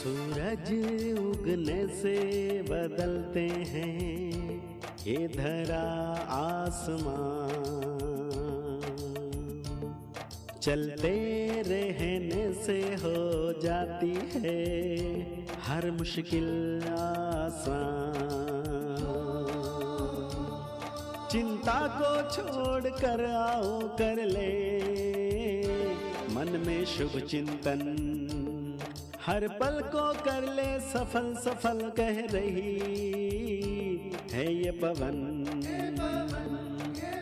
सूरज उगने से बदलते हैं ये धरा आसमां, चलते रहने से हो जाती है हर मुश्किल आसान। चिंता को छोड़ कर आओ कर ले मन में शुभ चिंतन, हर पल को कर ले सफल सफल कह रही है ये पवन।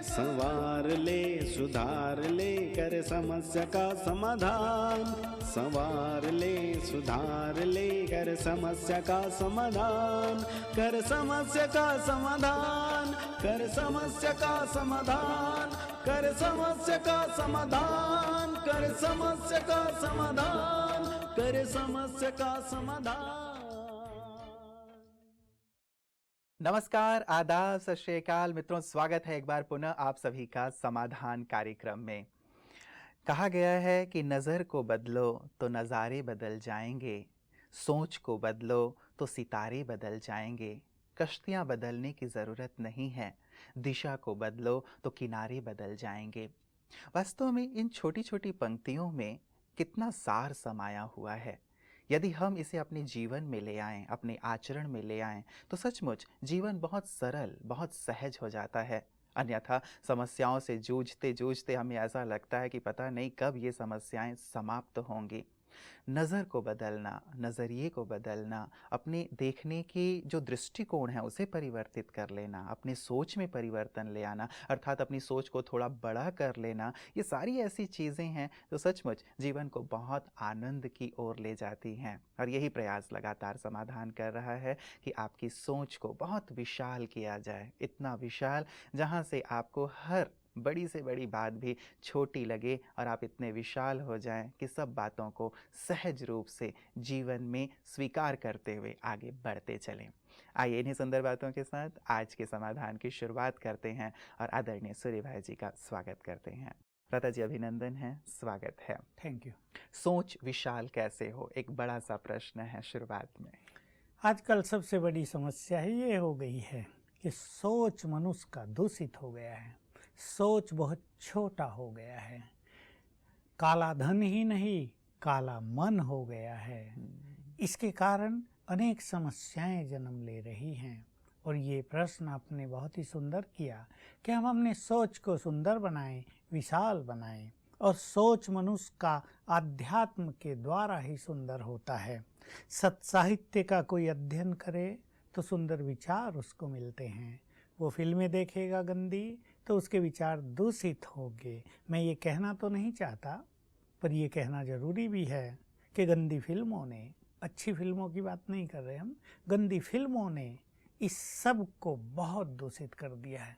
संवार ले सुधार ले कर समस्या का समाधान, संवार ले सुधार ले कर समस्या का समाधान, कर समस्या का समाधान, कर समस्या का समाधान, कर समस्या का समाधान, कर समस्या का समाधान, कर समस्या का समाधान। नमस्कार, आदाब, सत श्री अकाल मित्रों, स्वागत है एक बार पुनः आप सभी का समाधान कार्यक्रम में। कहा गया है कि नज़र को बदलो तो नज़ारे बदल जाएंगे, सोच को बदलो तो सितारे बदल जाएंगे। कश्तियाँ बदलने की ज़रूरत नहीं है, दिशा को बदलो तो किनारे बदल जाएंगे। वास्तव में इन छोटी छोटी पंक्तियों में कितना सार समाया हुआ है। यदि हम इसे अपने जीवन में ले आएं, अपने आचरण में ले आएं, तो सचमुच जीवन बहुत सरल, बहुत सहज हो जाता है। अन्यथा समस्याओं से जूझते जूझते हमें ऐसा लगता है कि पता नहीं कब ये समस्याएं समाप्त होंगी। नज़र को बदलना, नज़रिए को बदलना, अपने देखने की जो दृष्टिकोण है उसे परिवर्तित कर लेना, अपनी सोच में परिवर्तन ले आना, अर्थात अपनी सोच को थोड़ा बड़ा कर लेना, ये सारी ऐसी चीज़ें हैं जो सचमुच जीवन को बहुत आनंद की ओर ले जाती हैं। और यही प्रयास लगातार समाधान कर रहा है कि आपकी सोच को बहुत विशाल किया जाए, इतना विशाल जहाँ से आपको हर बड़ी से बड़ी बात भी छोटी लगे और आप इतने विशाल हो जाएं कि सब बातों को सहज रूप से जीवन में स्वीकार करते हुए आगे बढ़ते चलें। आइए इन्हीं सुंदर बातों के साथ आज के समाधान की शुरुआत करते हैं और आदरणीय सूर्य भाई जी का स्वागत करते हैं। लता जी, अभिनंदन है, स्वागत है। Thank you. सोच विशाल कैसे हो, एक बड़ा सा प्रश्न है शुरुआत में। आजकल सबसे बड़ी समस्या ये हो गई है कि सोच मनुष्य का दूषित हो गया है, सोच बहुत छोटा हो गया है। काला धन ही नहीं, काला मन हो गया है। इसके कारण अनेक समस्याएं जन्म ले रही हैं। और ये प्रश्न आपने बहुत ही सुंदर किया कि हम अपने सोच को सुंदर बनाएं, विशाल बनाएं। और सोच मनुष्य का आध्यात्म के द्वारा ही सुंदर होता है। सत साहित्य का कोई अध्ययन करे तो सुंदर विचार उसको मिलते हैं। वो फिल्में देखेगा गंदी तो उसके विचार दूषित होंगे। मैं ये कहना तो नहीं चाहता, पर ये कहना ज़रूरी भी है कि गंदी फिल्मों ने, अच्छी फिल्मों की बात नहीं कर रहे हम, गंदी फिल्मों ने इस सब को बहुत दूषित कर दिया है।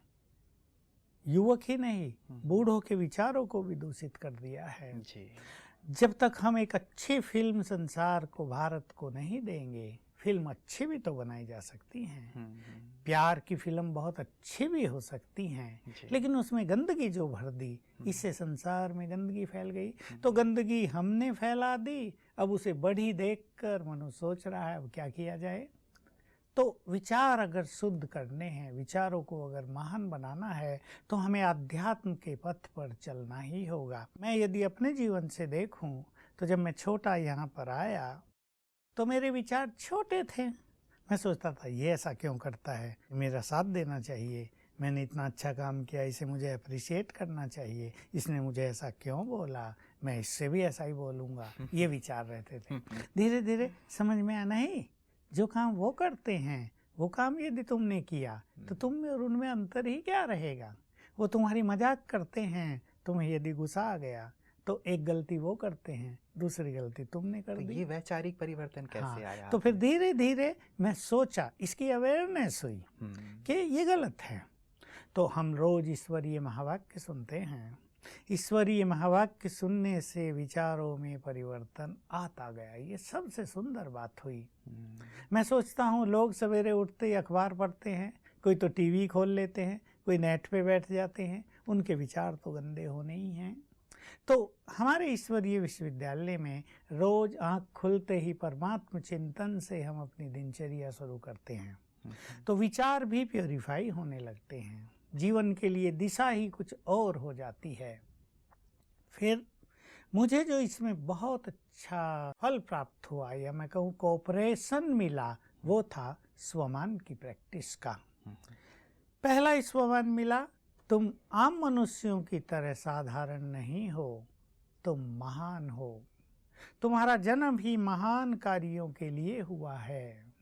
युवक ही नहीं, बूढ़ों के विचारों को भी दूषित कर दिया है जी। जब तक हम एक अच्छी फिल्म संसार को, भारत को नहीं देंगे, फिल्म अच्छी भी तो बनाई जा सकती हैं। प्यार की फिल्म बहुत अच्छी भी हो सकती हैं, लेकिन उसमें गंदगी जो भर दी, इससे संसार में गंदगी फैल गई। तो गंदगी हमने फैला दी, अब उसे बढ़ी देखकर मनुष्य सोच रहा है अब क्या किया जाए। तो विचार अगर शुद्ध करने हैं, विचारों को अगर महान बनाना है, तो हमें अध्यात्म के पथ पर चलना ही होगा। मैं यदि अपने जीवन से देखूं तो जब मैं छोटा यहाँ पर आया तो मेरे विचार छोटे थे। मैं सोचता था ये ऐसा क्यों करता है, मेरा साथ देना चाहिए, मैंने इतना अच्छा काम किया, इसे मुझे अप्रिशिएट करना चाहिए, इसने मुझे ऐसा क्यों बोला, मैं इससे भी ऐसा ही बोलूँगा। ये विचार रहते थे। धीरे धीरे समझ में आया, नहीं, जो काम वो करते हैं वो काम यदि तुमने किया तो तुम में और उनमें अंतर ही क्या रहेगा। वो तुम्हारी मजाक करते हैं, तुम्हें यदि गुस्सा आ गया तो एक गलती वो करते हैं, दूसरी गलती तुमने कर दी। ये वैचारिक परिवर्तन कैसे आया? तो फिर धीरे धीरे मैं सोचा, इसकी अवेयरनेस हुई कि ये गलत है। तो हम रोज ईश्वरीय महावाक्य सुनते हैं। ईश्वरीय महावाक्य सुनने से विचारों में परिवर्तन आता गया। ये सबसे सुंदर बात हुई। मैं सोचता हूँ लोग सवेरे उठते ही अखबार पढ़ते हैं, कोई तो टीवी खोल लेते हैं, कोई नेट पे बैठ जाते हैं, उनके विचार तो गंदे होने ही हैं। तो हमारे ईश्वरीय विश्वविद्यालय में रोज आँख खुलते ही परमात्म चिंतन से हम अपनी दिनचर्या शुरू करते हैं, तो विचार भी प्योरीफाई होने लगते हैं, जीवन के लिए दिशा ही कुछ और हो जाती है। फिर मुझे जो इसमें बहुत अच्छा फल प्राप्त हुआ, या मैं कहूँ कोऑपरेशन मिला, वो था स्वमान की प्रैक्टिस का। पहला स्वमान मिला, तुम आम मनुष्यों की तरह साधारण नहीं हो, तुम महान हो, तुम्हारा जन्म ही महान कार्यों के लिए हुआ है।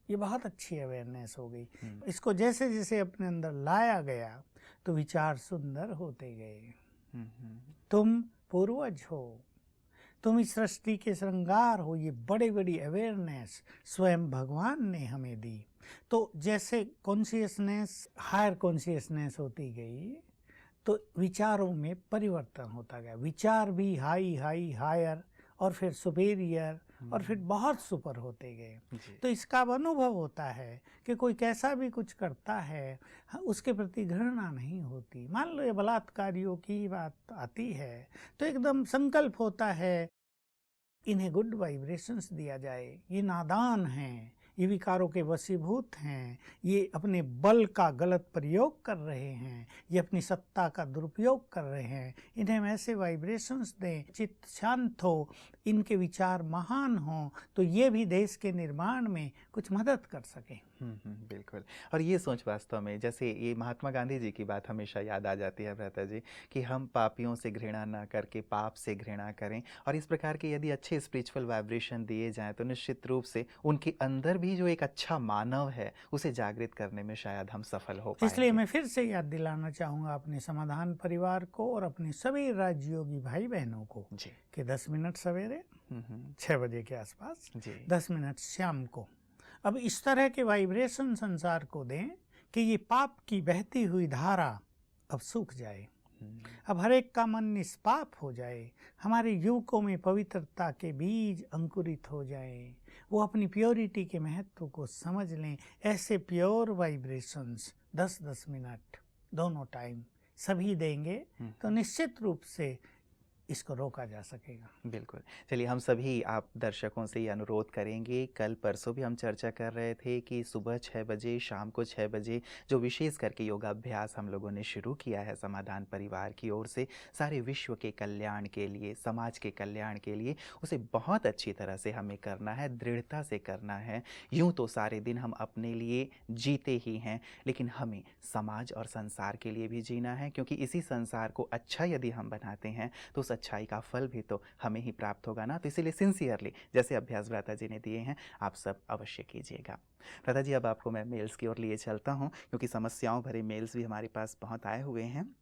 ये बहुत अच्छी अवेयरनेस हो गई। इसको जैसे जैसे अपने अंदर लाया गया तो विचार सुंदर होते गए। तुम पूर्वज हो, तुम इस सृष्टि के श्रृंगार हो, ये बड़ी बड़ी अवेयरनेस स्वयं भगवान ने हमें दी। तो जैसे कॉन्शियसनेस हायर कॉन्शियसनेस होती गई तो विचारों में परिवर्तन होता गया, विचार भी हाई हाई हायर और फिर सुपेरियर और फिर बहुत सुपर होते गए। तो इसका अनुभव होता है कि कोई कैसा भी कुछ करता है उसके प्रति घृणा नहीं होती। मान लो ये बलात्कारियों की बात आती है तो एकदम संकल्प होता है इन्हें गुड वाइब्रेशंस दिया जाए, ये नादान हैं, ये विकारों के वशीभूत हैं, ये अपने बल का गलत प्रयोग कर रहे हैं, ये अपनी सत्ता का दुरुपयोग कर रहे हैं, इन्हें हम ऐसे वाइब्रेशंस दें, चित्त शांत हो, इनके विचार महान हों, तो ये भी देश के निर्माण में कुछ मदद कर सकें। बिल्कुल। और ये सोच वास्तव में, जैसे ये महात्मा गांधी जी की बात हमेशा याद आ जाती है भ्राता जी, कि हम पापियों से घृणा ना करके पाप से घृणा करें। और इस प्रकार के यदि अच्छे स्पिरिचुअल वाइब्रेशन दिए जाएं तो निश्चित रूप से उनके अंदर भी जो एक अच्छा मानव है उसे जागृत करने में शायद हम सफल हो पाएंगे। इसलिए मैं फिर से याद दिलाना चाहूँगा अपने समाधान परिवार को और अपने सभी राजयोगी भाई बहनों को कि 10 मिनट सवेरे 6 बजे के आसपास, 10 मिनट शाम को, अब इस तरह के वाइब्रेशन संसार को दें कि ये पाप की बहती हुई धारा अब सूख जाए, अब हर एक का मन निष्पाप हो जाए, हमारे युवकों में पवित्रता के बीज अंकुरित हो जाए, वो अपनी प्योरिटी के महत्व को समझ लें। ऐसे प्योर वाइब्रेशंस 10-10 मिनट दोनों टाइम सभी देंगे तो निश्चित रूप से इसको रोका जा सकेगा। बिल्कुल। चलिए, हम सभी आप दर्शकों से ये अनुरोध करेंगे, कल परसों भी हम चर्चा कर रहे थे कि सुबह 6 बजे, शाम को 6 बजे जो विशेष करके योगाभ्यास हम लोगों ने शुरू किया है समाधान परिवार की ओर से, सारे विश्व के कल्याण के लिए, समाज के कल्याण के लिए, उसे बहुत अच्छी तरह से हमें करना है, दृढ़ता से करना है। यूँ तो सारे दिन हम अपने लिए जीते ही हैं, लेकिन हमें समाज और संसार के लिए भी जीना है, क्योंकि इसी संसार को अच्छा यदि हम बनाते हैं तो उस अच्छाई का फल भी तो हमें ही प्राप्त होगा ना। तो इसीलिए सिंसियरली जैसे अभ्यास भ्राता जी ने दिए हैं आप सब अवश्य कीजिएगा। भ्राता जी, अब आपको मैं मेल्स की ओर लिए चलता हूं, क्योंकि समस्याओं भरे मेल्स भी हमारे पास बहुत आए हुए हैं।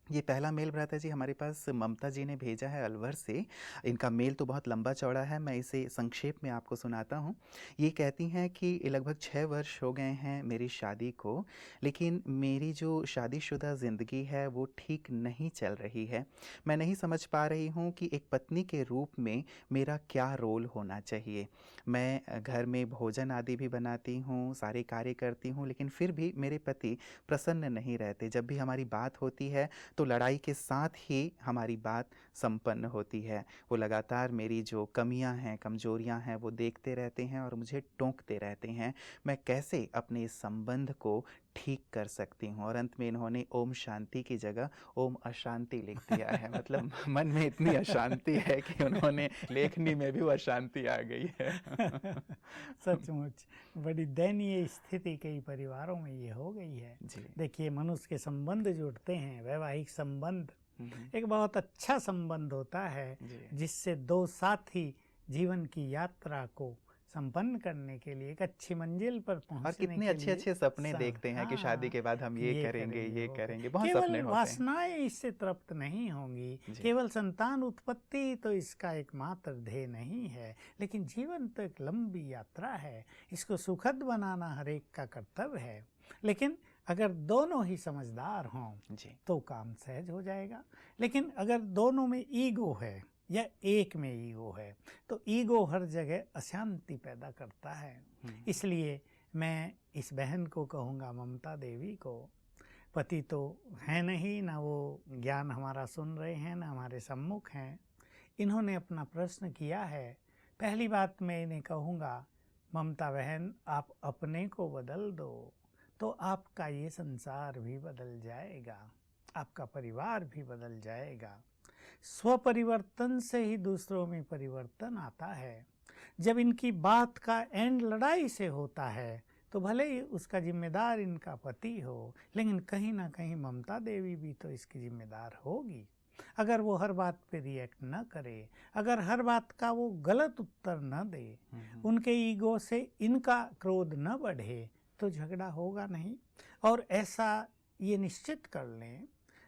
ये पहला मेल भ्राता जी हमारे पास ममता जी ने भेजा है अलवर से। इनका मेल तो बहुत लंबा चौड़ा है, मैं इसे संक्षेप में आपको सुनाता हूँ। ये कहती हैं कि लगभग 6 वर्ष हो गए हैं मेरी शादी को, लेकिन मेरी जो शादीशुदा ज़िंदगी है वो ठीक नहीं चल रही है। मैं नहीं समझ पा रही हूँ कि एक पत्नी के रूप में मेरा क्या रोल होना चाहिए। मैं घर में भोजन आदि भी बनाती हूँ, सारे कार्य करती हूँ, लेकिन फिर भी मेरे पति प्रसन्न नहीं रहते। जब भी हमारी बात होती है तो लड़ाई के साथ ही हमारी बात संपन्न होती है। वो लगातार मेरी जो कमियां हैं, कमजोरियां हैं वो देखते रहते हैं और मुझे टोकते रहते हैं। मैं कैसे अपने इस संबंध को ठीक कर सकती हूँ? और अंत में इन्होंने ओम शांति की जगह ओम अशांति लिख दिया है। मतलब मन में इतनी अशांति है कि उन्होंने लेखनी में भी वो अशांति आ गई है। सचमुच बड़ी दयनीय स्थिति कई परिवारों में ये हो गई है। देखिए, मनुष्य के संबंध जुड़ते हैं, वैवाहिक संबंध एक बहुत अच्छा संबंध होता है जिससे दो साथी जीवन की यात्रा को संपन्न करने के लिए एक अच्छी मंजिल पर पहुंचने और कितने अच्छे अच्छे सपने देखते हैं कि शादी के बाद हम ये करेंगे, ये करेंगे, बहुत सपने होते हैं। केवल वासनाएं इससे तृप्त नहीं होंगी, केवल संतान उत्पत्ति तो इसका एकमात्र ध्येय नहीं है, लेकिन जीवन तो एक लंबी यात्रा है, इसको सुखद बनाना हर एक का कर्तव्य है। लेकिन अगर दोनों ही समझदार हों तो काम सहज हो जाएगा। लेकिन अगर दोनों में ईगो है या एक में ईगो है तो ईगो हर जगह अशांति पैदा करता है। इसलिए मैं इस बहन को कहूँगा, ममता देवी को, पति तो है नहीं, ना वो ज्ञान हमारा सुन रहे हैं, ना हमारे सम्मुख हैं। इन्होंने अपना प्रश्न किया है। पहली बात मैं इन्हें कहूँगा, ममता बहन, आप अपने को बदल दो तो आपका ये संसार भी बदल जाएगा, आपका परिवार भी बदल जाएगा। स्व परिवर्तन से ही दूसरों में परिवर्तन आता है। जब इनकी बात का एंड लड़ाई से होता है तो भले ही उसका जिम्मेदार इनका पति हो, लेकिन कहीं ना कहीं ममता देवी भी तो इसकी जिम्मेदार होगी। अगर वो हर बात पे रिएक्ट न करे, अगर हर बात का वो गलत उत्तर न दे, उनके ईगो से इनका क्रोध न बढ़े, तो झगड़ा होगा नहीं। और ऐसा ये निश्चित कर लें,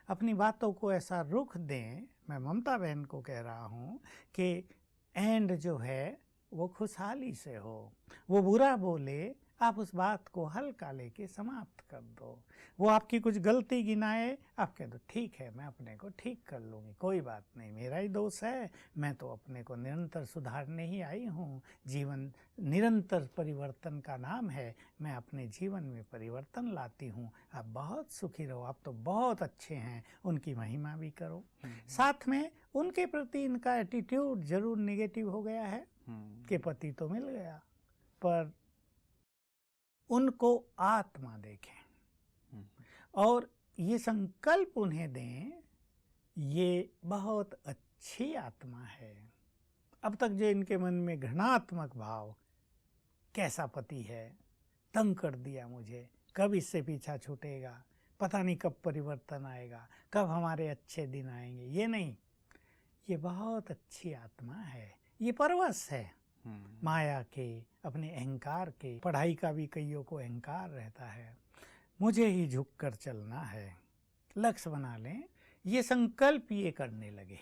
अपनी बातों को ऐसा रुख दें, मैं ममता बहन को कह रहा हूँ कि एंड जो है वो खुशहाली से हो। वो बुरा बोले, आप उस बात को हल्का लेके समाप्त कर दो। वो आपकी कुछ गलती गिनाए, आप कह दो ठीक है, मैं अपने को ठीक कर लूँगी, कोई बात नहीं, मेरा ही दोष है, मैं तो अपने को निरंतर सुधारने ही आई हूँ। जीवन निरंतर परिवर्तन का नाम है, मैं अपने जीवन में परिवर्तन लाती हूँ। आप बहुत सुखी रहो, आप तो बहुत अच्छे हैं, उनकी महिमा भी करो। साथ में उनके प्रति इनका एटीट्यूड जरूर नेगेटिव हो गया है कि पति तो मिल गया, पर उनको आत्मा देखें और ये संकल्प उन्हें दें, ये बहुत अच्छी आत्मा है। अब तक जो इनके मन में घृणात्मक भाव, कैसा पति है, तंग कर दिया मुझे, कब इससे पीछा छूटेगा, पता नहीं कब परिवर्तन आएगा, कब हमारे अच्छे दिन आएंगे, ये नहीं, ये बहुत अच्छी आत्मा है। ये परवश है माया के, अपने अहंकार के। पढ़ाई का भी कईयों को अहंकार रहता है, मुझे ही झुक कर चलना है। लक्ष्य बना लें, ये संकल्प ये करने लगे,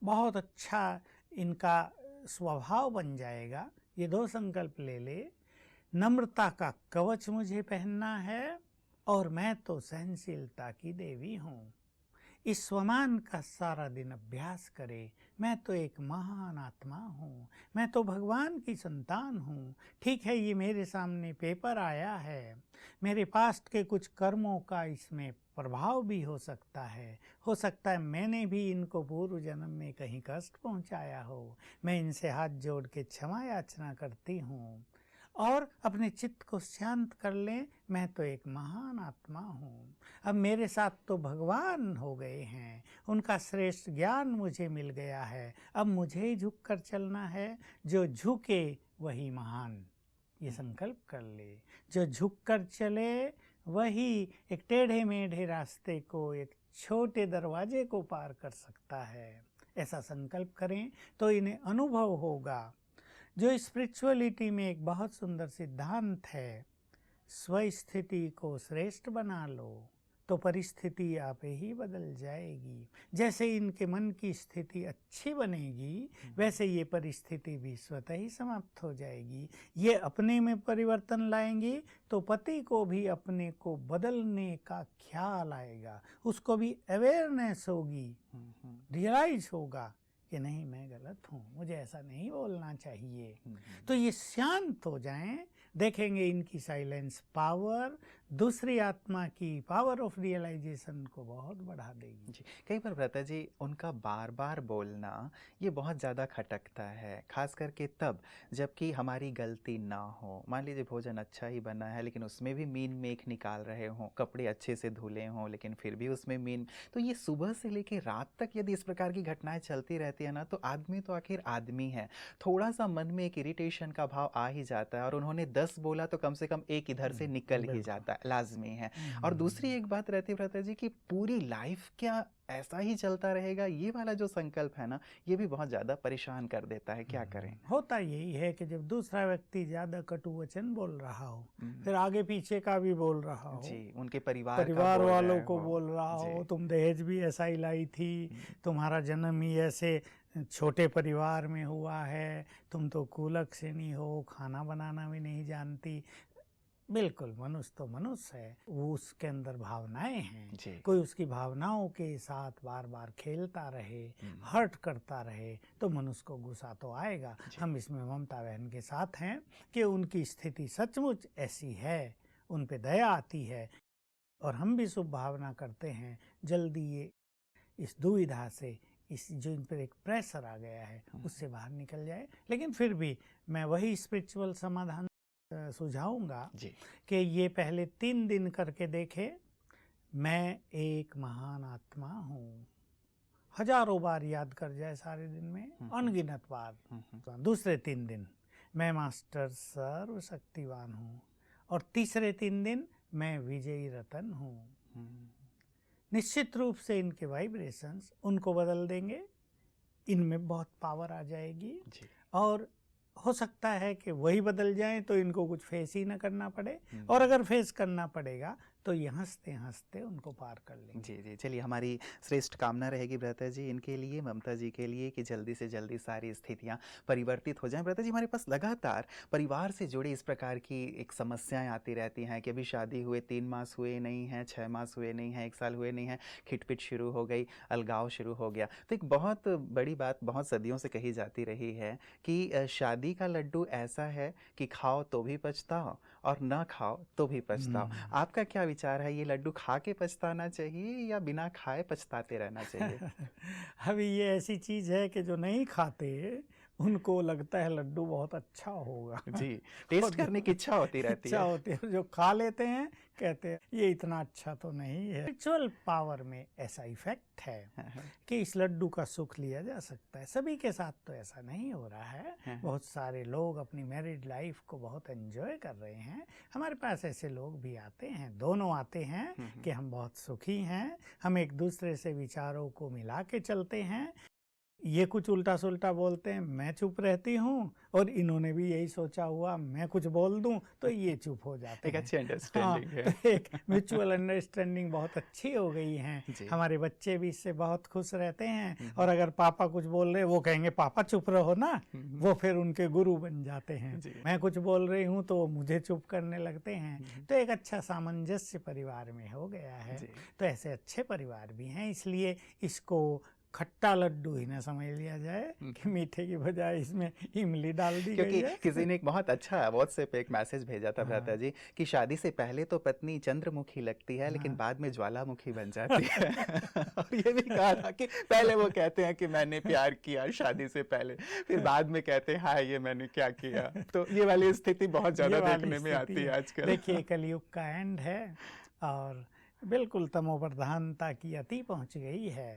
बहुत अच्छा इनका स्वभाव बन जाएगा। ये 2 संकल्प ले ले, नम्रता का कवच मुझे पहनना है और मैं तो सहनशीलता की देवी हूँ। इस स्वमान का सारा दिन अभ्यास करे, मैं तो एक महान आत्मा हूँ, मैं तो भगवान की संतान हूँ। ठीक है, ये मेरे सामने पेपर आया है, मेरे पास्ट के कुछ कर्मों का इसमें प्रभाव भी हो सकता है मैंने भी इनको पूर्व जन्म में कहीं कष्ट पहुँचाया हो। मैं इनसे हाथ जोड़ के क्षमा याचना करती हूँ और अपने चित्त को शांत कर लें, मैं तो एक महान आत्मा हूँ। अब मेरे साथ तो भगवान हो गए हैं, उनका श्रेष्ठ ज्ञान मुझे मिल गया है, अब मुझे ही झुक कर चलना है। जो झुके वही महान, ये संकल्प कर ले। जो झुक कर चले वही एक टेढ़े मेढ़े रास्ते को, एक छोटे दरवाजे को पार कर सकता है। ऐसा संकल्प करें तो इन्हें अनुभव होगा। जो स्पिरिचुअलिटी में एक बहुत सुंदर सिद्धांत है, स्वस्थिति को श्रेष्ठ बना लो तो परिस्थिति आप ही बदल जाएगी। जैसे इनके मन की स्थिति अच्छी बनेगी, वैसे ये परिस्थिति भी स्वतः ही समाप्त हो जाएगी। ये अपने में परिवर्तन लाएंगी तो पति को भी अपने को बदलने का ख्याल आएगा, उसको भी अवेयरनेस होगी, रियलाइज होगा कि नहीं, मैं गलत हूँ, मुझे ऐसा नहीं बोलना चाहिए। तो ये शांत हो जाएं, देखेंगे इनकी साइलेंस पावर दूसरी आत्मा की पावर ऑफ रियलाइजेशन को बहुत बढ़ा देगी। जी, कई बार भ्राता जी उनका बार बार बोलना ये बहुत ज़्यादा खटकता है, खास करके तब जबकि हमारी गलती ना हो। मान लीजिए भोजन अच्छा ही बना है लेकिन उसमें भी मीन मेख निकाल रहे हों, कपड़े अच्छे से धुले हों लेकिन फिर भी उसमें मीन। तो ये सुबह से लेके रात तक यदि इस प्रकार की घटनाएं चलती रहती है ना, तो आदमी तो आखिर आदमी है, थोड़ा सा मन में एक इरिटेशन का भाव आ ही जाता है। और उन्होंने 10 बोला तो कम से कम एक इधर से निकल ही जाता है, लाजमी है। और दूसरी एक बात रहती है भ्राता जी कि पूरी लाइफ क्या ऐसा ही चलता रहेगा, ये वाला जो संकल्प है ना, ये भी बहुत ज़्यादा परेशान कर देता है। क्या करें? होता यही है कि जब दूसरा व्यक्ति ज़्यादा कटु वचन बोल रहा हो, फिर आगे पीछे का भी बोल रहा हो, जी, उनके परिवार वालों को बोल रहा हो, तुम दहेज भी ऐसा ही लाई थी, तुम्हारा जन्म ही ऐसे छोटे परिवार में हुआ है, तुम तो कुलक्षणी हो, खाना बनाना भी नहीं जानती। बिल्कुल, मनुष्य तो मनुष्य है, वो उसके अंदर भावनाएं हैं। कोई उसकी भावनाओं के साथ बार बार खेलता रहे, हर्ट करता रहे, तो मनुष्य को गुस्सा तो आएगा। हम इसमें ममता बहन के साथ हैं कि उनकी स्थिति सचमुच ऐसी है, उन पे दया आती है। और हम भी शुभ भावना करते हैं जल्दी ये इस दुविधा से, इस जो इन पर एक प्रेशर आ गया है उससे बाहर निकल जाए। लेकिन फिर भी मैं वही स्पिरिचुअल समाधान सुझाऊंगा कि ये पहले 3 दिन करके देखे। मैं एक महान आत्मा हूँ, हजारों बार याद कर जाए सारे दिन में, अनगिनत बार। दूसरे 3 दिन मैं मास्टर सर्वशक्तिवान हूँ, और तीसरे 3 दिन मैं विजयी रतन हूँ। निश्चित रूप से इनके वाइब्रेशंस उनको बदल देंगे, इनमें बहुत पावर आ जाएगी और हो सकता है कि वही बदल जाएं तो इनको कुछ फेस ही ना करना पड़े, और अगर फेस करना पड़ेगा तो ये हंसते हंसते उनको पार कर लेंगे। जी जी, चलिए हमारी श्रेष्ठ कामना रहेगी भ्राता जी इनके लिए, ममता जी के लिए, कि जल्दी से जल्दी सारी स्थितियां परिवर्तित हो जाएं। भ्राता जी, हमारे पास लगातार परिवार से जुड़ी इस प्रकार की एक समस्याएं आती रहती हैं कि अभी शादी हुए 3 मास हुए नहीं हैं, 6 मास हुए नहीं हैं, 1 साल हुए नहीं हैं, खिटपिट शुरू हो गई, अलगाव शुरू हो गया। तो एक बहुत बड़ी बात बहुत सदियों से कही जाती रही है कि शादी का लड्डू ऐसा है कि खाओ तो भी पछताओ और ना खाओ तो भी पछताओ। आपका क्या विचार है, ये लड्डू खा के पछताना चाहिए या बिना खाए पछताते रहना चाहिए? अभी ये ऐसी चीज है कि जो नहीं खाते उनको लगता है लड्डू बहुत अच्छा होगा। जी, टेस्ट करने की इच्छा होती रहती है। इच्छा होती है, जो खा लेते हैं कहते हैं ये इतना अच्छा तो नहीं है। स्पिरिचुअल पावर में ऐसा इफेक्ट है कि इस लड्डू का सुख लिया जा सकता है। सभी के साथ तो ऐसा नहीं हो रहा है। बहुत सारे लोग अपनी मैरिड लाइफ को बहुत एंजॉय कर रहे हैं। हमारे पास ऐसे लोग भी आते हैं, दोनों आते हैं कि हम बहुत सुखी हैं, हम एक दूसरे से विचारों को मिला के चलते हैं। ये कुछ उल्टा सुल्टा बोलते हैं, मैं चुप रहती हूँ, और इन्होंने भी यही सोचा हुआ मैं कुछ बोल दूं तो ये चुप हो जाते हैं। एक अच्छी अंडरस्टैंडिंग है। तो एक म्यूचुअल अंडरस्टैंडिंग बहुत अच्छी हो गई है। हमारे बच्चे भी इससे बहुत खुश रहते हैं, और अगर पापा कुछ बोल रहे वो कहेंगे पापा चुप रहो ना, वो फिर उनके गुरु बन जाते हैं। मैं कुछ बोल रही हूँ तो मुझे चुप करने लगते हैं। तो एक अच्छा सामंजस्य परिवार में हो गया है। तो ऐसे अच्छे परिवार भी हैं, इसलिए इसको खट्टा लड्डू ही ना समझ लिया जाए कि मीठे की बजाय इसमें इमली डाल दी गई है। क्योंकि किसी ने एक बहुत अच्छा व्हाट्सएप पे एक मैसेज भेजा था भ्राता जी कि शादी से पहले तो पत्नी चंद्रमुखी लगती है, लेकिन बाद में ज्वालामुखी बन जाती है। और ये भी कहा था कि पहले वो कहते हैं कि मैंने प्यार किया शादी से पहले, फिर बाद में कहते हैं हाय ये मैंने क्या किया। तो ये वाली स्थिति बहुत ज्यादा देखने में आती है आजकल। देखिए, कलयुग का एंड है और बिल्कुल तमोप्रधानता की अति पहुंच गई है।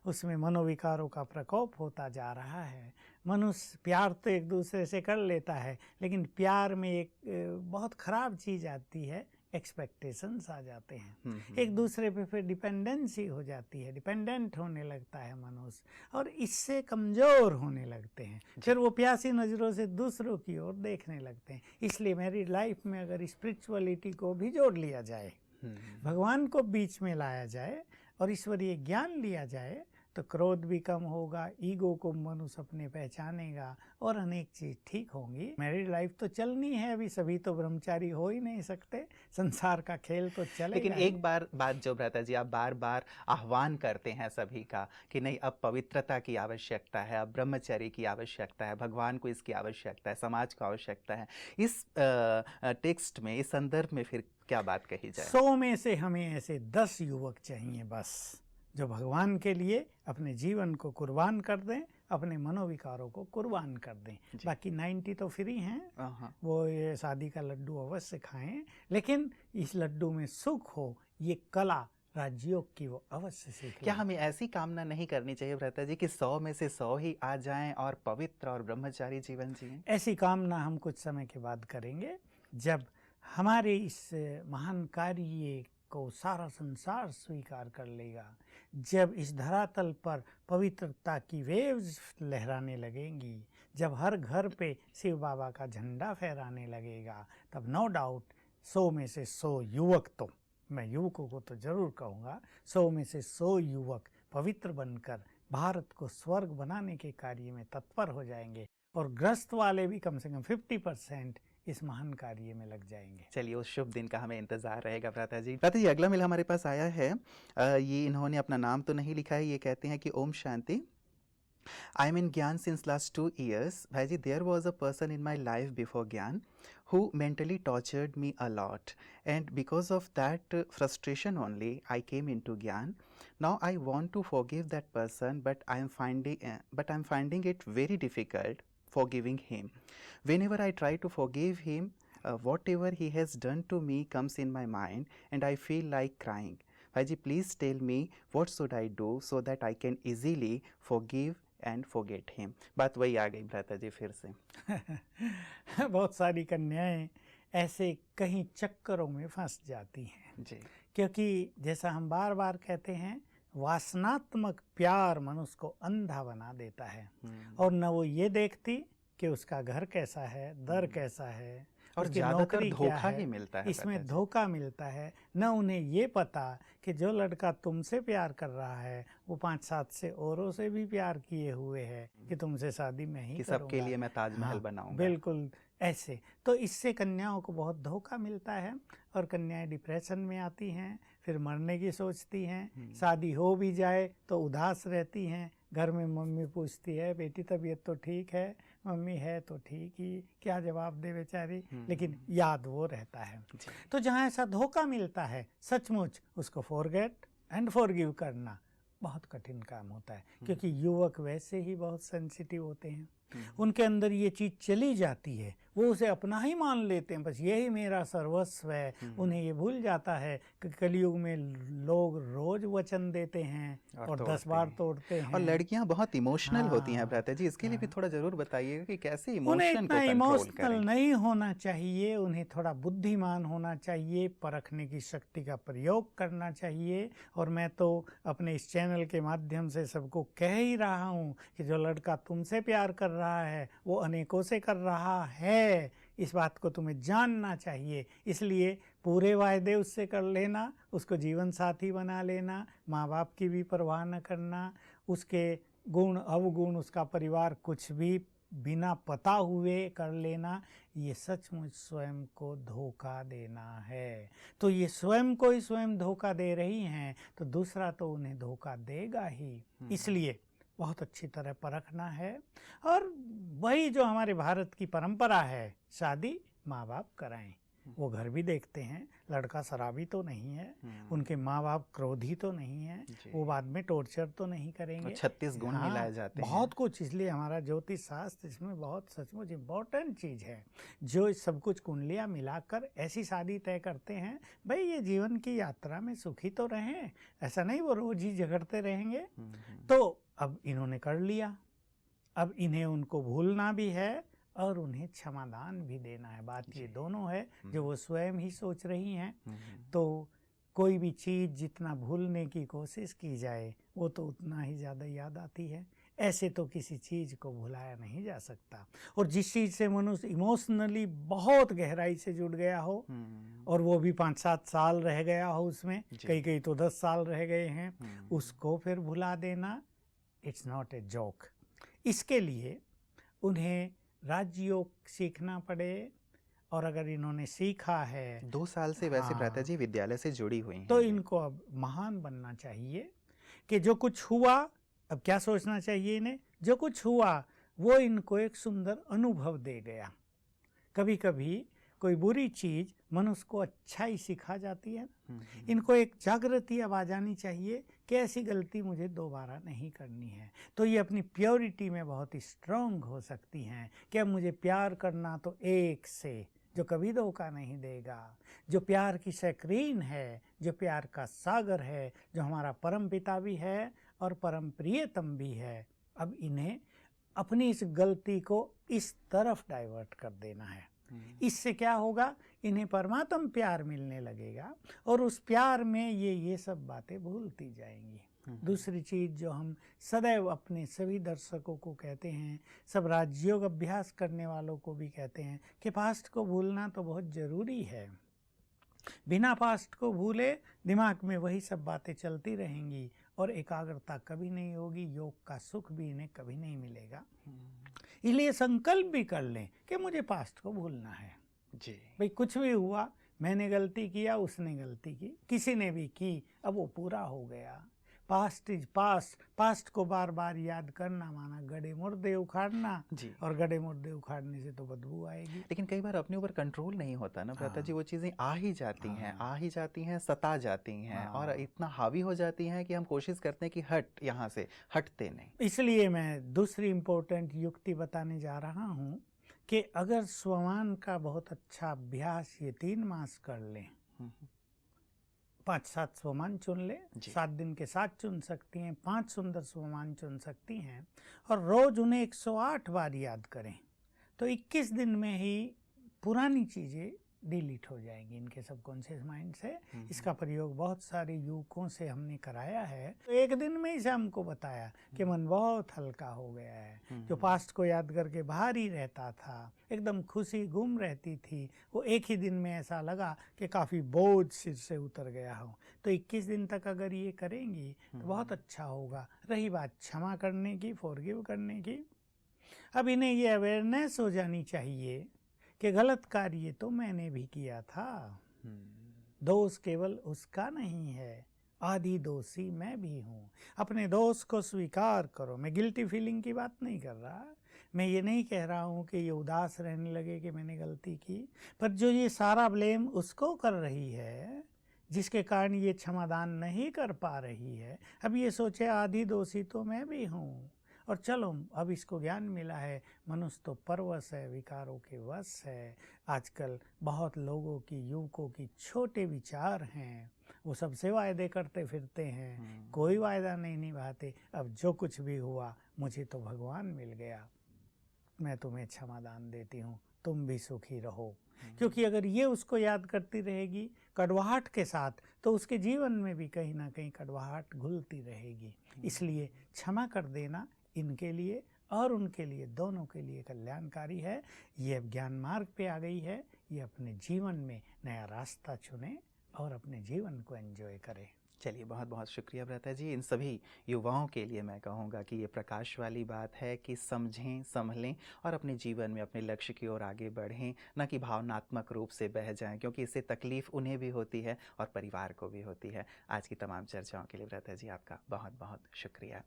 उसमें मनोविकारों का प्रकोप होता जा रहा है। मनुष्य प्यार तो एक दूसरे से कर लेता है, लेकिन प्यार में एक बहुत खराब चीज़ आती है, एक्सपेक्टेशंस आ जाते हैं। एक दूसरे पे फिर डिपेंडेंसी हो जाती है, डिपेंडेंट होने लगता है मनुष्य, और इससे कमज़ोर होने लगते हैं। फिर वो प्यासी नज़रों से दूसरों की ओर देखने लगते हैं। इसलिए मेरी लाइफ में अगर स्पिरिचुअलिटी को भी जोड़ लिया जाए, भगवान को बीच में लाया जाए और ईश्वरीय ज्ञान लिया जाए, तो क्रोध भी कम होगा, ईगो को मनुष्य अपने पहचानेगा और अनेक चीज ठीक होंगी। मैरिड लाइफ तो चलनी है, अभी सभी तो ब्रह्मचारी हो ही नहीं सकते, संसार का खेल तो चलेगा। लेकिन एक बात जो भ्राता जी आप बार बार आह्वान करते हैं सभी का कि नहीं, अब पवित्रता की आवश्यकता है, अब ब्रह्मचर्य की आवश्यकता है, भगवान को इसकी आवश्यकता है, समाज को आवश्यकता है। इस टेक्स्ट में, इस संदर्भ में फिर क्या बात कही जाए? 100 में से हमें ऐसे 10 युवक चाहिए बस, जो भगवान के लिए अपने जीवन को कुर्बान कर दें, अपने मनोविकारों को कुर्बान कर दें। बाकी 90 तो फ्री हैं, वो ये शादी का लड्डू अवश्य खाएं, लेकिन इस लड्डू में सुख हो, ये कला राजयोग की वो अवश्य सीखें। क्या हमें ऐसी कामना नहीं करनी चाहिए भ्राता जी कि 100 में से 100 ही आ जाएं और पवित्र और ब्रह्मचारी जीवन जिएं? ऐसी कामना हम कुछ समय के बाद करेंगे, जब हमारे इस महान कार्य को सारा संसार स्वीकार कर लेगा, जब इस धरातल पर पवित्रता की वेव्स लहराने लगेंगी, जब हर घर पे शिव बाबा का झंडा फहराने लगेगा, तब नो डाउट 100 में से 100 युवक, तो मैं युवकों को तो जरूर कहूँगा, 100 में से 100 युवक पवित्र बनकर भारत को स्वर्ग बनाने के कार्य में तत्पर हो जाएंगे, और ग्रस्त वाले भी कम से कम 50% इस महान कार्य में लग जाएंगे। चलिए, उस शुभ दिन का हमें इंतजार रहेगा भ्राता जी। भ्राता जी, अगला मेल हमारे पास आया है, ये इन्होंने अपना नाम तो नहीं लिखा है, ये कहते हैं कि Om Shanti, I'm in Gyan since last 2 years. Bhaiji, there was a person in my life before Gyan who mentally tortured me a lot, and because of that frustration only, I came into Gyan. Now I want to forgive that person, but I'm finding it very difficult forgiving him. Whenever I try to forgive him, whatever he has done to me comes in my mind, and I feel like crying. Bhaiji, please tell me what should I do so that I can easily forgive and forget him. बात वही आ गई भ्राता जी फिर से. बहुत सारी कन्याएं ऐसे कहीं चक्करों में फंस जाती हैं जी, क्योंकि जैसा हम बार बार कहते हैं, वासनात्मक प्यार मनुष्य को अंधा बना देता है और न वो ये देखती कि उसका घर कैसा है, दर कैसा है, और ज्यादातर धोखा ही मिलता है, इसमें धोखा मिलता है. न उन्हें ये पता कि जो लड़का तुमसे प्यार कर रहा है वो 5-7 से औरों से भी प्यार किए हुए है कि तुमसे शादी मैं ही करूंगा, सबके लिए मैं ताजमहल बनाऊंगा. बिल्कुल ऐसे. तो इससे कन्याओं को बहुत धोखा मिलता है और कन्याएं डिप्रेशन में आती हैं, फिर मरने की सोचती हैं. शादी हो भी जाए तो उदास रहती हैं. घर में मम्मी पूछती है, बेटी तबीयत तो ठीक है? मम्मी है तो ठीक ही, क्या जवाब दे बेचारी, लेकिन याद वो रहता है. तो जहाँ ऐसा धोखा मिलता है, सचमुच उसको फॉरगेट एंड फॉरगिव करना बहुत कठिन काम होता है, क्योंकि युवक वैसे ही बहुत सेंसिटिव होते हैं. उनके अंदर ये चीज़ चली जाती है, वो उसे अपना ही मान लेते हैं, बस यही मेरा सर्वस्व है. उन्हें ये भूल जाता है कि कलयुग में लोग रोज वचन देते हैं और 10 बार तोड़ते हैं. और लड़कियां बहुत इमोशनल होती हैं भ्राता जी, इसके लिए भी थोड़ा जरूर बताइएगा कि कैसे उन्हें इमोशन को इतना कंट्रोल इमोशनल करें. नहीं होना चाहिए, उन्हें थोड़ा बुद्धिमान होना चाहिए, परखने की शक्ति का प्रयोग करना चाहिए. और मैं तो अपने इस चैनल के माध्यम से सबको कह ही रहा हूँ कि जो लड़का तुमसे प्यार कर रहा है वो अनेकों से कर रहा है, इस बात को तुम्हें जानना चाहिए. इसलिए पूरे वायदे उससे कर लेना, उसको जीवन साथी बना लेना, माँ बाप की भी परवाह न करना, उसके गुण अवगुण, उसका परिवार कुछ भी बिना पता हुए कर लेना, ये सचमुच स्वयं को धोखा देना है. तो ये स्वयं को ही स्वयं धोखा दे रही हैं, तो दूसरा तो उन्हें धोखा देगा ही. इसलिए बहुत अच्छी तरह परखना है. और वही जो हमारे भारत की परंपरा है, शादी माँ बाप कराएं. वो घर भी देखते हैं, लड़का शराबी तो नहीं है, उनके माँ बाप क्रोधी तो नहीं है, वो बाद में टॉर्चर तो नहीं करेंगे. 36 गुण मिलाए जाते हैं, बहुत कुछ. इसलिए हमारा ज्योतिष शास्त्र इसमें बहुत सचमुच इम्पोर्टेंट चीज़ है, जो सब कुछ कुंडलियाँ मिलाकर ऐसी शादी तय करते हैं. भाई ये जीवन की यात्रा में सुखी तो रहें, ऐसा नहीं वो रोज ही झगड़ते रहेंगे. तो अब इन्होंने कर लिया, अब इन्हें उनको भूलना भी है और उन्हें क्षमादान भी देना है. बात ये दोनों है जो वो स्वयं ही सोच रही हैं. तो कोई भी चीज़ जितना भूलने की कोशिश की जाए वो तो उतना ही ज़्यादा याद आती है. ऐसे तो किसी चीज़ को भुलाया नहीं जा सकता. और जिस चीज़ से मनुष्य इमोशनली बहुत गहराई से जुड़ गया हो और वो भी 5-7 साल रह गया हो उसमें, कई तो 10 साल रह गए हैं, उसको फिर भुला देना, इट्स नॉट ए जोक. इसके लिए उन्हें राजयोग सीखना पड़े. और अगर इन्होंने सीखा है 2 साल से वैसे भ्राता जी विद्यालय से जुड़ी हुई हैं, तो इनको अब महान बनना चाहिए कि जो कुछ हुआ, अब क्या सोचना चाहिए इन्हें, जो कुछ हुआ वो इनको एक सुंदर अनुभव दे गया. कभी कभी कोई बुरी चीज़ मनुष्य को अच्छा ही सिखा जाती है. इनको एक जागृति अब आ जानी चाहिए कि ऐसी गलती मुझे दोबारा नहीं करनी है. तो ये अपनी प्योरिटी में बहुत ही स्ट्रांग हो सकती हैं कि अब मुझे प्यार करना तो एक से जो कभी धोखा नहीं देगा, जो प्यार की शैकरीन है, जो प्यार का सागर है, जो हमारा परम पिता भी है और परम प्रियतम भी है. अब इन्हें अपनी इस गलती को इस तरफ डाइवर्ट कर देना है. इससे क्या होगा, इन्हें परमात्म प्यार मिलने लगेगा और उस प्यार में ये सब बातें भूलती जाएंगी. दूसरी चीज़ जो हम सदैव अपने सभी दर्शकों को कहते हैं, सब राजयोग अभ्यास करने वालों को भी कहते हैं कि पास्ट को भूलना तो बहुत ज़रूरी है. बिना पास्ट को भूले दिमाग में वही सब बातें चलती रहेंगी और एकाग्रता कभी नहीं होगी, योग का सुख भी इन्हें कभी नहीं मिलेगा. इसलिए संकल्प भी कर लें कि मुझे पास्ट को भूलना है. जी भाई कुछ भी हुआ, मैंने गलती किया, उसने गलती की, किसी ने भी की, अब वो पूरा हो गया. पास्ट इज पास्ट, पास्ट को बार बार याद करना माना गड़े मुर्दे उखाड़ना, जी। और गड़े मुर्दे उखाड़ने से तो बदबू आएगी। लेकिन कई बार अपने ऊपर कंट्रोल नहीं होता ना भ्राता जी, वो चीज़ें आ ही जाती हैं, सता जाती हैं और इतना हावी हो जाती हैं कि हम कोशिश करते हैं कि हट यहाँ से, हटते नहीं। इसलिए मैं दूसरी इम्पोर्टेंट युक्ति बताने जा रहा हूँ कि अगर स्वमान का बहुत अच्छा अभ्यास ये 3 मास कर लें, 5-7 स्वमान चुन ले, 7 दिन के 7 चुन सकती हैं, 5 सुंदर स्वमान चुन सकती हैं, और रोज उन्हें 108 बार याद करें, तो 21 दिन में ही पुरानी चीज़ें डिलीट हो जाएंगी इनके सबकॉन्शियस माइंड से। इसका प्रयोग बहुत सारे युवकों से हमने कराया है, तो एक दिन में ही हमको बताया कि मन बहुत हल्का हो गया है। जो पास्ट को याद करके भारी रहता था, एकदम खुशी गुम रहती थी, वो एक ही दिन में ऐसा लगा कि काफ़ी बोझ सिर से उतर गया हो। तो 21 दिन तक अगर ये करेंगी तो बहुत अच्छा होगा। रही बात क्षमा करने की, फॉरगिव करने की, अब इन्हें ये अवेयरनेस हो जानी चाहिए कि गलत कार्य तो मैंने भी किया था, दोष केवल उसका नहीं है, आदि दोषी मैं भी हूँ। अपने दोष को स्वीकार करो। मैं गिल्टी फीलिंग की बात नहीं कर रहा, मैं ये नहीं कह रहा हूँ कि ये उदास रहने लगे कि मैंने गलती की, पर जो ये सारा ब्लेम उसको कर रही है जिसके कारण ये क्षमादान नहीं कर पा रही है, अब ये सोचे आदि दोषी तो मैं भी हूँ। और चलो अब इसको ज्ञान मिला है, मनुष्य तो परवश है, विकारों के वश है। आजकल बहुत लोगों की, युवकों की छोटे विचार हैं, वो सबसे वायदे करते फिरते हैं, कोई वायदा नहीं निभाते। अब जो कुछ भी हुआ, मुझे तो भगवान मिल गया, मैं तुम्हें क्षमादान देती हूँ, तुम भी सुखी रहो। क्योंकि अगर ये उसको याद करती रहेगी कड़वाहट के साथ, तो उसके जीवन में भी कहीं ना कहीं कड़वाहट घुलती रहेगी। इसलिए क्षमा कर देना इनके लिए और उनके लिए, दोनों के लिए कल्याणकारी है। ये अब ज्ञान मार्ग पे आ गई है, ये अपने जीवन में नया रास्ता चुने और अपने जीवन को एंजॉय करें। चलिए, बहुत बहुत शुक्रिया भ्राता जी। इन सभी युवाओं के लिए मैं कहूँगा कि ये प्रकाश वाली बात है कि समझें, संभलें और अपने जीवन में अपने लक्ष्य की ओर आगे बढ़ें, न कि भावनात्मक रूप से बह जाएं, क्योंकि इससे तकलीफ़ उन्हें भी होती है और परिवार को भी होती है। आज की तमाम चर्चाओं के लिए भ्राता जी आपका बहुत बहुत शुक्रिया।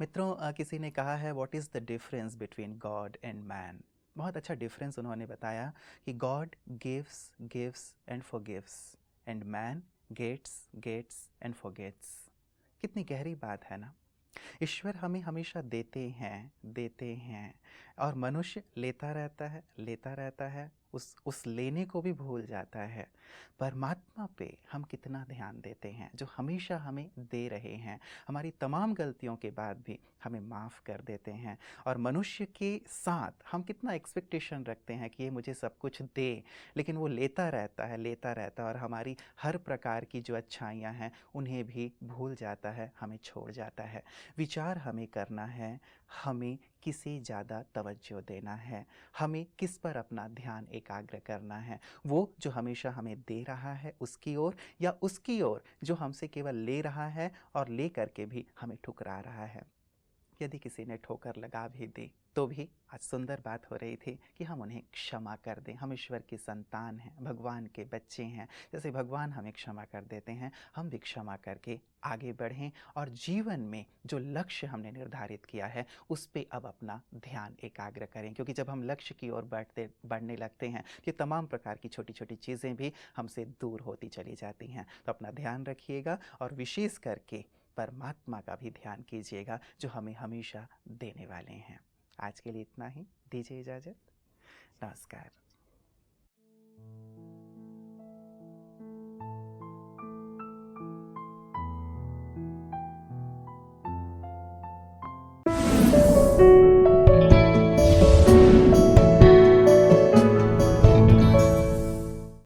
मित्रों, किसी ने कहा है what is the difference between God and man. बहुत अच्छा डिफरेंस उन्होंने बताया कि God gives gives and forgives and man gets gets and forgets. कितनी गहरी बात है ना। ईश्वर हमें हमेशा देते हैं और मनुष्य लेता रहता है, उस लेने को भी भूल जाता है। परमात्मा पे हम कितना ध्यान देते हैं, जो हमेशा हमें दे रहे हैं, हमारी तमाम गलतियों के बाद भी हमें माफ़ कर देते हैं। और मनुष्य के साथ हम कितना एक्सपेक्टेशन रखते हैं कि ये मुझे सब कुछ दे, लेकिन वो लेता रहता है और हमारी हर प्रकार की जो अच्छाइयाँ हैं उन्हें भी भूल जाता है, हमें छोड़ जाता है। विचार हमें करना है, हमें किसे ज़्यादा तवज्जो देना है, हमें किस पर अपना ध्यान एकाग्र करना है, वो जो हमेशा हमें दे रहा है उसकी ओर, या उसकी ओर जो हमसे केवल ले रहा है और ले करके भी हमें ठुकरा रहा है। यदि किसी ने ठोकर लगा भी दी तो भी आज सुंदर बात हो रही थी कि हम उन्हें क्षमा कर दें। हम ईश्वर की संतान हैं, भगवान के बच्चे हैं। जैसे भगवान हमें क्षमा कर देते हैं, हम भी क्षमा करके आगे बढ़ें और जीवन में जो लक्ष्य हमने निर्धारित किया है उस पे अब अपना ध्यान एकाग्र करें। क्योंकि जब हम लक्ष्य की ओर बढ़ने लगते हैं, ये तमाम प्रकार की छोटी छोटी चीज़ें भी हमसे दूर होती चली जाती हैं। तो अपना ध्यान रखिएगा और विशेष करके परमात्मा का भी ध्यान कीजिएगा, जो हमें हमेशा देने वाले हैं। आज के लिए इतना ही, दीजिए इजाज़त। नमस्कार।